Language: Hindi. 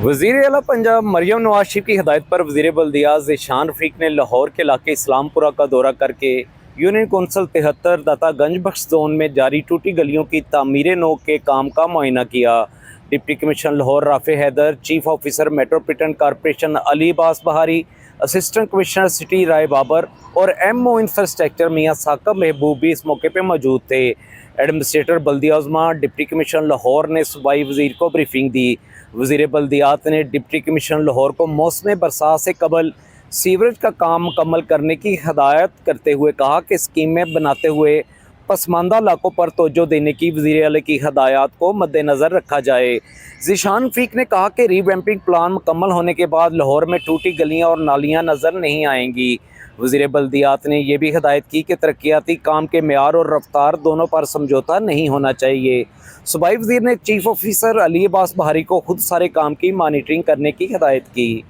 वज़ीर आला पंजाब मरियम नवाज शरीफ की हदायत पर वज़ीर बल्दिया ज़ीशान रफ़ीक ने लाहौर के इलाके इस्लामपुरा का दौरा करके यूनियन कौंसल 73 दातागंज बख्श जोन में जारी टूटी गलियों की तामीर नौ के काम का मुआयना किया। Deputy commissioner Lahore Rafay Haider, chief officer metropolitan corporation Ali Abbas Bahari, assistant commissioner city Rai Babar और MO इंफ्रास्ट्रक्चर मियाँ साकब महबूब भी इस मौके पर मौजूद थे। एडमिनिस्ट्रेटर बल्दिया उज़्मा डिप्टी कमिश्नर लाहौर ने सूबाई वज़ीर को ब्रीफिंग दी। वज़ीर बल्दियात ने डिप्टी कमिश्नर लाहौर को मौसम बरसात से कबल सीवरेज का काम मुकम्मल करने की हदायत करते हुए कहा कि स्कीमें बनाते हुए पसमानदा इलाकों पर तवज्जो देने की वज़ीर आला की हदायत को मद्देनज़र रखा जाए। ज़ीशान रफ़ीक ने कहा कि रीवैम्पिंग प्लान मुकम्मल होने के बाद लाहौर में टूटी गलियाँ और नालियाँ नज़र नहीं आएंगी। वज़ीर बल्दियात ने यह भी हदायत की कि तरक्याती काम के मेयार और रफ्तार दोनों पर समझौता नहीं होना चाहिए। सूबाई वज़ीर ने चीफ ऑफिसर अली अब्बास बहारी को खुद सारे काम की मॉनिटरिंग करने की हदायत की।